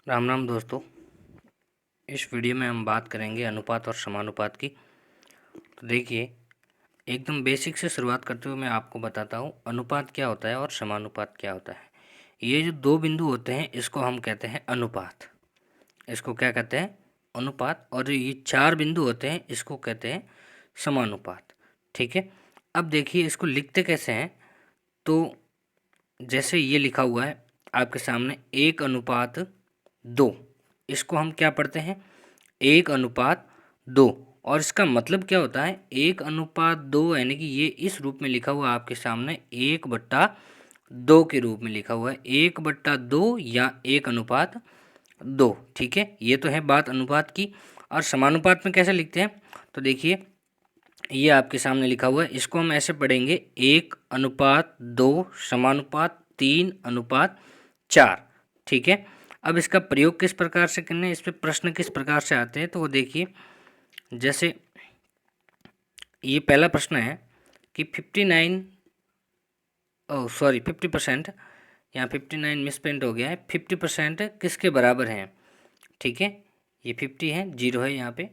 राम राम दोस्तों। इस वीडियो में हम बात करेंगे अनुपात और समानुपात की। तो देखिए, एकदम बेसिक से शुरुआत करते हुए मैं आपको बताता हूँ अनुपात क्या होता है और समानुपात क्या होता है। ये जो दो बिंदु होते हैं इसको हम कहते हैं अनुपात। इसको क्या कहते हैं? अनुपात। और ये चार बिंदु होते हैं इसको कहते हैं समानुपात। ठीक है। अब देखिए इसको लिखते कैसे हैं। तो जैसे ये लिखा हुआ है आपके सामने 1:2। इसको हम क्या पढ़ते हैं? 1:2। और इसका मतलब क्या होता है? 1:2 यानी कि ये इस रूप में लिखा हुआ है आपके सामने 1/2 के रूप में लिखा हुआ है 1/2 या 1:2। ठीक है, ये तो है बात अनुपात की। और समानुपात में कैसे लिखते हैं? तो देखिए ये आपके सामने लिखा हुआ है, इसको हम ऐसे पढ़ेंगे 1:2 समानुपात 3:4। ठीक है। अब इसका प्रयोग किस प्रकार से करना है, इस पे प्रश्न किस प्रकार से आते हैं, तो वो देखिए जैसे ये पहला प्रश्न है कि 59 50%, यहाँ 59 मिसप्रिंट हो गया है, 50% किसके बराबर हैं? ठीक है, ये 50 है, 0 है यहाँ पे।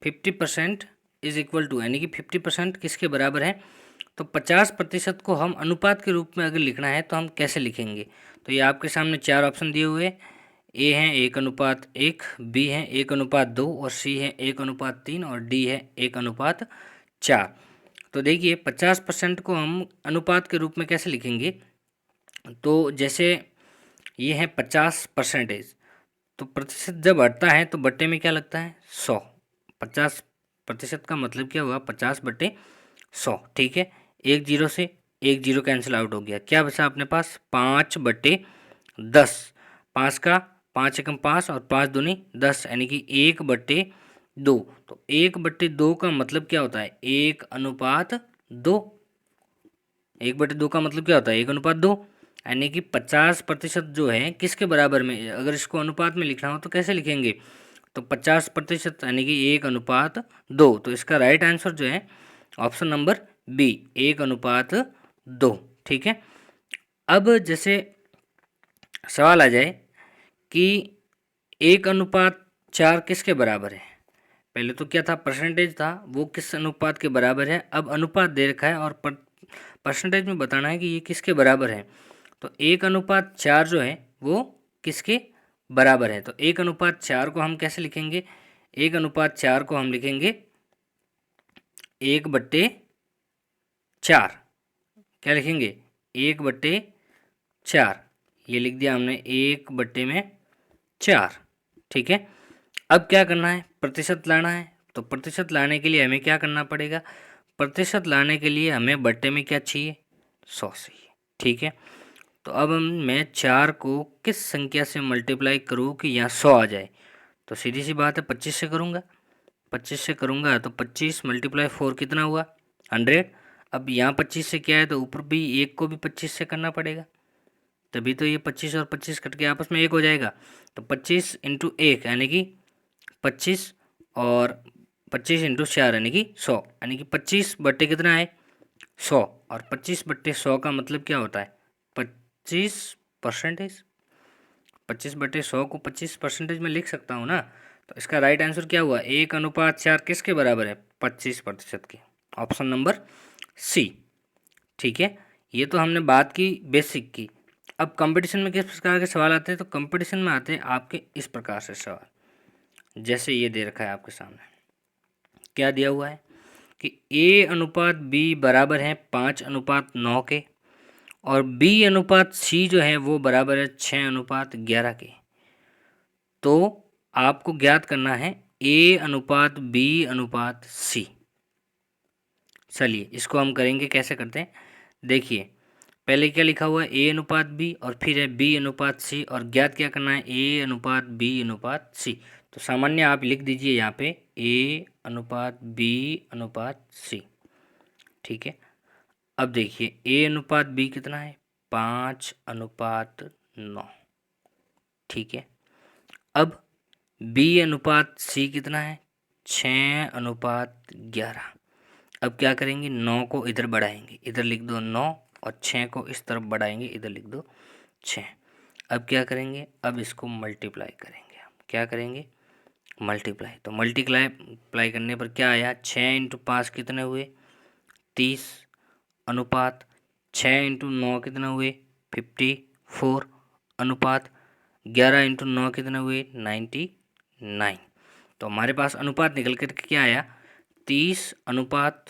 50% इज इक्वल टू यानी कि 50% किसके बराबर है? तो 50% को हम अनुपात के रूप में अगर लिखना है तो हम कैसे लिखेंगे? तो ये आपके सामने चार ऑप्शन दिए हुए हैं। ए है 1:1, बी है 1:2 और सी है 1:3 और डी है 1:4। तो देखिए 50% को हम अनुपात के रूप में कैसे लिखेंगे? तो जैसे ये है 50%, तो प्रतिशत जब हटता है तो बट्टे में क्या लगता है? 100। 50% का मतलब क्या हुआ? 50/100। ठीक है, एक जीरो से एक जीरो कैंसिल आउट हो गया, क्या बचा अपने पास? 5/10। 5 का 5 एकम 5 और 5 दूनी 10 यानी कि 1/2। तो 1/2 का मतलब क्या होता है? 1:2। 1/2 का मतलब क्या होता है? 1:2 यानी कि 50% जो है किसके बराबर में? अगर इसको अनुपात में लिखना हो तो कैसे लिखेंगे? तो 50% यानी कि 1:2। तो इसका राइट आंसर जो है ऑप्शन नंबर बी, 1:2। ठीक है। अब जैसे सवाल आ जाए कि 1:4 किसके बराबर है? पहले तो क्या था? परसेंटेज था, वो किस अनुपात के बराबर है। अब अनुपात दे रखा है और परसेंटेज में बताना है कि ये किसके बराबर है। तो 1:4 जो है वो किसके बराबर है? तो 1:4 को हम कैसे लिखेंगे? 1:4 को हम लिखेंगे 1/4। क्या लिखेंगे? 1/4। ये लिख दिया हमने 1/4। ठीक है। अब क्या करना है? प्रतिशत लाना है। तो प्रतिशत लाने के लिए हमें क्या करना पड़ेगा? प्रतिशत लाने के लिए हमें बट्टे में क्या चाहिए? 100 चाहिए। ठीक है। तो अब मैं 4 को किस संख्या से मल्टीप्लाई करूँ कि यहाँ 100 आ जाए? तो सीधी सी बात है, 25 से करूँगा। 25 से करूँगा तो 25 × 4 कितना हुआ? 100। अब यहाँ 25 से क्या है तो ऊपर भी एक को भी 25 से करना पड़ेगा, तभी तो ये 25 और 25 कट के आपस में एक हो जाएगा। तो 25 × 1 यानी कि 25 और 25 × 4 यानी कि 100, यानी कि 25 बट्टे कितना है? 100। और 25/100 का मतलब क्या होता है? 25%। 25/100 को 25% में लिख सकता हूँ ना। तो इसका राइट आंसर क्या हुआ? 1:4 किसके बराबर है? 25% के। Option number C. ठीक है, ये तो हमने बात की बेसिक की। अब कंपटीशन में किस प्रकार के सवाल आते हैं? तो कंपटीशन में आते हैं आपके इस प्रकार से सवाल, जैसे ये दे रखा है आपके सामने। क्या दिया हुआ है कि A/B बराबर है 5:9 के और B/C जो है वो बराबर है 6:11 के। तो आपको ज्ञात करना है A/B/C। चलिए इसको हम करेंगे, कैसे करते हैं देखिए। पहले क्या लिखा हुआ है? A/B और फिर है B/C और ज्ञात क्या करना है? A/B/C। तो सामान्य आप लिख दीजिए यहाँ पे A/B/C। ठीक है। अब देखिए A/B कितना है? 5:9। ठीक है। अब B/C कितना है? 6:11। अब क्या करेंगे? 9 को इधर बढ़ाएंगे, इधर लिख दो 9, और 6 को इस तरफ बढ़ाएंगे, इधर लिख दो 6। अब क्या करेंगे, अब इसको मल्टीप्लाई करेंगे। हम क्या करेंगे, मल्टीप्लाई। तो मल्टीप्लाई करने पर क्या आया, 6 इंटू 5 कितने हुए 30 अनुपात 6 इंटू 9 कितने हुए 54 अनुपात 11 इंटू 9 कितने हुए 99। तो हमारे पास अनुपात निकल कर क्या आया, 30 अनुपात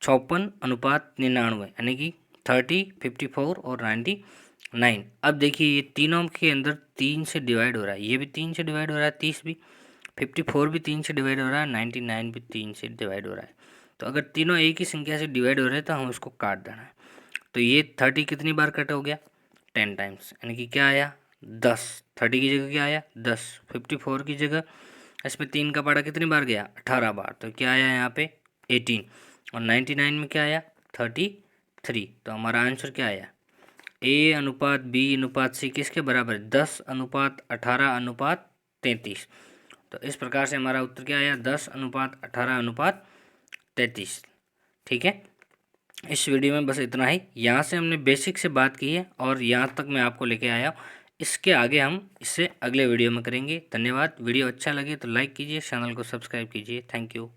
56 अनुपात 99, यानी कि 30, 54 और 99। अब देखिए ये तीनों के अंदर 3 से डिवाइड हो रहा है, ये भी 3 से डिवाइड हो रहा है, 30 भी, 54 भी 3 से डिवाइड हो रहा है, 99 भी 3 से डिवाइड हो रहा है। तो अगर तीनों एक ही संख्या से डिवाइड हो रहे हैं तो हम उसको काट देना है। तो ये 30 कितनी बार कट हो गया, 10 टाइम्स, यानी कि क्या आया 10। 30 की जगह क्या आया 10। 54 की जगह इसमें 3 का पाड़ा कितनी बार गया 18 बार, तो क्या आया यहाँ पे 18। और 99 में क्या आया 33। तो हमारा आंसर क्या आया, ए अनुपात बी अनुपात सी किसके बराबर है, 10 अनुपात 18 अनुपात 33। तो इस प्रकार से हमारा उत्तर क्या आया, 10 अनुपात 18 अनुपात 33। ठीक है, इस वीडियो में बस इतना ही। यहाँ से हमने बेसिक से बात की है और यहाँ तक मैं आपको लेके आया हूँ। इसके आगे हम इससे अगले वीडियो में करेंगे। धन्यवाद। वीडियो अच्छा लगे तो लाइक कीजिए, चैनल को सब्सक्राइब कीजिए। Thank you.